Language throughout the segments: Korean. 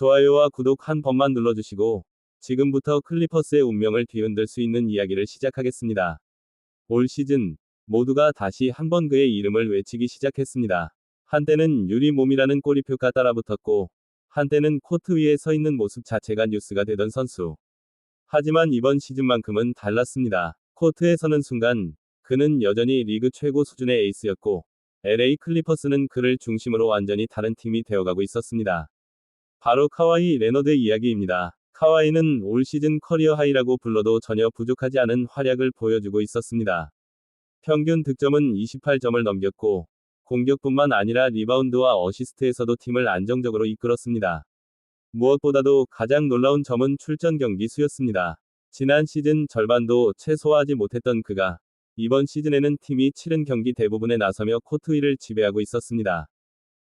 좋아요와 구독 한 번만 눌러주시고, 지금부터 클리퍼스의 운명을 뒤흔들 수 있는 이야기를 시작하겠습니다. 올 시즌, 모두가 다시 한번 그의 이름을 외치기 시작했습니다. 한때는 유리 몸이라는 꼬리표가 따라붙었고, 한때는 코트 위에 서 있는 모습 자체가 뉴스가 되던 선수. 하지만 이번 시즌만큼은 달랐습니다. 코트에 서는 순간, 그는 여전히 리그 최고 수준의 에이스였고, LA 클리퍼스는 그를 중심으로 완전히 다른 팀이 되어가고 있었습니다. 바로 카와이 레너드의 이야기입니다. 카와이는 올 시즌 커리어 하이라고 불러도 전혀 부족하지 않은 활약을 보여주고 있었습니다. 평균 득점은 28점을 넘겼고, 공격뿐만 아니라 리바운드와 어시스트에서도 팀을 안정적으로 이끌었습니다. 무엇보다도 가장 놀라운 점은 출전 경기 수였습니다. 지난 시즌 절반도 채소화하지 못했던 그가 이번 시즌에는 팀이 치른 경기 대부분에 나서며 코트 위를 지배하고 있었습니다.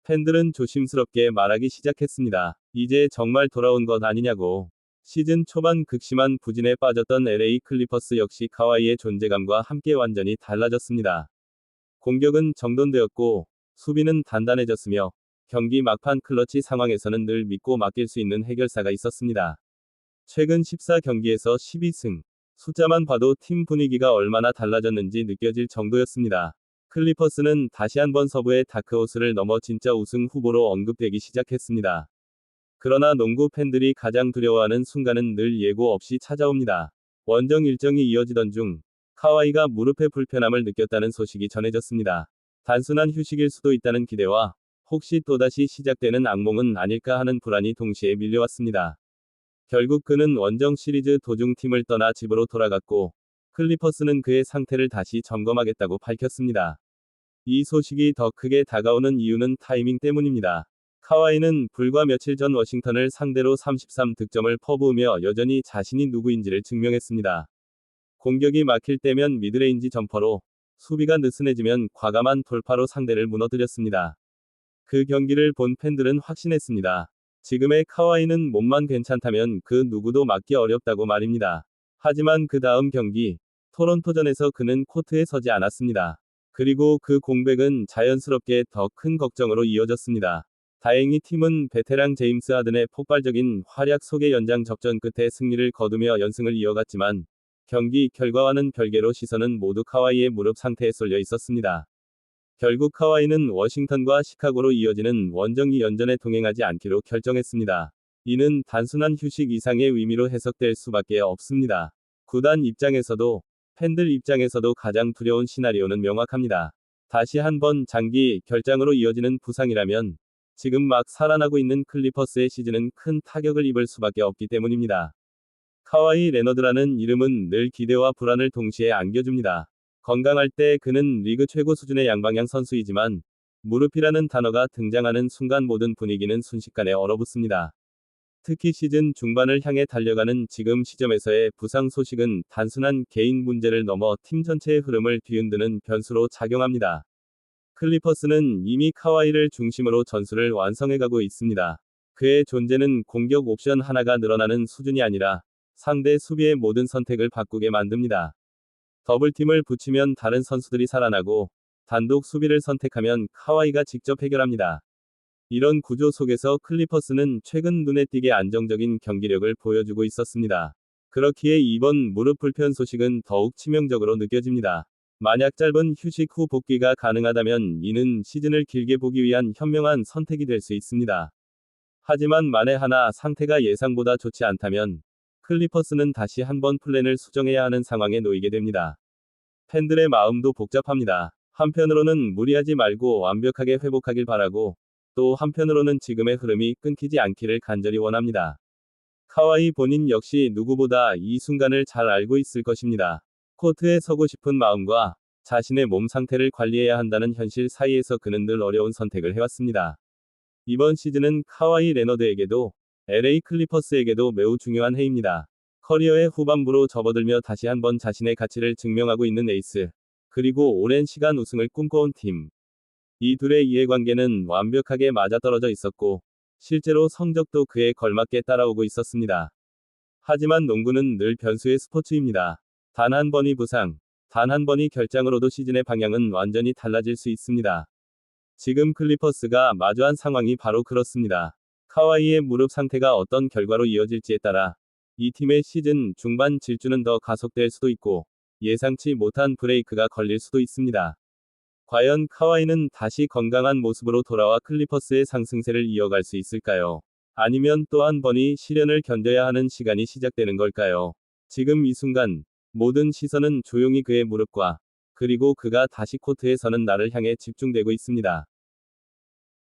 팬들은 조심스럽게 말하기 시작했습니다. 이제 정말 돌아온 것 아니냐고. 시즌 초반 극심한 부진에 빠졌던 LA 클리퍼스 역시 카와이의 존재감과 함께 완전히 달라졌습니다. 공격은 정돈되었고, 수비는 단단해졌으며, 경기 막판 클러치 상황에서는 늘 믿고 맡길 수 있는 해결사가 있었습니다. 최근 14경기에서 12승. 숫자만 봐도 팀 분위기가 얼마나 달라졌는지 느껴질 정도였습니다. 클리퍼스는 다시 한번 서부의 다크호스를 넘어 진짜 우승 후보로 언급되기 시작했습니다. 그러나 농구 팬들이 가장 두려워하는 순간은 늘 예고 없이 찾아옵니다. 원정 일정이 이어지던 중, 카와이가 무릎의 불편함을 느꼈다는 소식이 전해졌습니다. 단순한 휴식일 수도 있다는 기대와 혹시 또다시 시작되는 악몽은 아닐까 하는 불안이 동시에 밀려왔습니다. 결국 그는 원정 시리즈 도중 팀을 떠나 집으로 돌아갔고, 클리퍼스는 그의 상태를 다시 점검하겠다고 밝혔습니다. 이 소식이 더 크게 다가오는 이유는 타이밍 때문입니다. 카와이는 불과 며칠 전 워싱턴을 상대로 33득점을 퍼부으며 여전히 자신이 누구인지를 증명했습니다. 공격이 막힐 때면 미드레인지 점퍼로, 수비가 느슨해지면 과감한 돌파로 상대를 무너뜨렸습니다. 그 경기를 본 팬들은 확신했습니다. 지금의 카와이는 몸만 괜찮다면 그 누구도 막기 어렵다고 말입니다. 하지만 그 다음 경기, 토론토전에서 그는 코트에 서지 않았습니다. 그리고 그 공백은 자연스럽게 더 큰 걱정으로 이어졌습니다. 다행히 팀은 베테랑 제임스 하든의 폭발적인 활약 속에 연장 접전 끝에 승리를 거두며 연승을 이어갔지만, 경기 결과와는 별개로 시선은 모두 카와이의 무릎 상태에 쏠려 있었습니다. 결국 카와이는 워싱턴과 시카고로 이어지는 원정 2연전에 동행하지 않기로 결정했습니다. 이는 단순한 휴식 이상의 의미로 해석될 수밖에 없습니다. 구단 입장에서도, 팬들 입장에서도 가장 두려운 시나리오는 명확합니다. 다시 한번 장기 결장으로 이어지는 부상이라면, 지금 막 살아나고 있는 클리퍼스의 시즌은 큰 타격을 입을 수밖에 없기 때문입니다. 카와이 레너드라는 이름은 늘 기대와 불안을 동시에 안겨줍니다. 건강할 때 그는 리그 최고 수준의 양방향 선수이지만, 무릎이라는 단어가 등장하는 순간 모든 분위기는 순식간에 얼어붙습니다. 특히 시즌 중반을 향해 달려가는 지금 시점에서의 부상 소식은 단순한 개인 문제를 넘어 팀 전체의 흐름을 뒤흔드는 변수로 작용합니다. 클리퍼스는 이미 카와이를 중심으로 전술을 완성해가고 있습니다. 그의 존재는 공격 옵션 하나가 늘어나는 수준이 아니라, 상대 수비의 모든 선택을 바꾸게 만듭니다. 더블팀을 붙이면 다른 선수들이 살아나고, 단독 수비를 선택하면 카와이가 직접 해결합니다. 이런 구조 속에서 클리퍼스는 최근 눈에 띄게 안정적인 경기력을 보여주고 있었습니다. 그렇기에 이번 무릎 불편 소식은 더욱 치명적으로 느껴집니다. 만약 짧은 휴식 후 복귀가 가능하다면 이는 시즌을 길게 보기 위한 현명한 선택이 될 수 있습니다. 하지만 만에 하나 상태가 예상보다 좋지 않다면, 클리퍼스는 다시 한번 플랜을 수정해야 하는 상황에 놓이게 됩니다. 팬들의 마음도 복잡합니다. 한편으로는 무리하지 말고 완벽하게 회복하길 바라고, 또 한편으로는 지금의 흐름이 끊기지 않기를 간절히 원합니다. 카와이 본인 역시 누구보다 이 순간을 잘 알고 있을 것입니다. 코트에 서고 싶은 마음과 자신의 몸 상태를 관리해야 한다는 현실 사이에서 그는 늘 어려운 선택을 해왔습니다. 이번 시즌은 카와이 레너드에게도, LA 클리퍼스에게도 매우 중요한 해입니다. 커리어의 후반부로 접어들며 다시 한번 자신의 가치를 증명하고 있는 에이스, 그리고 오랜 시간 우승을 꿈꿔온 팀. 이 둘의 이해관계는 완벽하게 맞아떨어져 있었고, 실제로 성적도 그에 걸맞게 따라오고 있었습니다. 하지만 농구는 늘 변수의 스포츠입니다. 단 한 번이 부상, 단 한 번이 결장으로도 시즌의 방향은 완전히 달라질 수 있습니다. 지금 클리퍼스가 마주한 상황이 바로 그렇습니다. 카와이의 무릎 상태가 어떤 결과로 이어질지에 따라 이 팀의 시즌 중반 질주는 더 가속될 수도 있고 예상치 못한 브레이크가 걸릴 수도 있습니다. 과연 카와이는 다시 건강한 모습으로 돌아와 클리퍼스의 상승세를 이어갈 수 있을까요? 아니면 또 한 번이 시련을 견뎌야 하는 시간이 시작되는 걸까요? 지금 이 순간 모든 시선은 조용히 그의 무릎과 그리고 그가 다시 코트에 서는 날을 향해 집중되고 있습니다.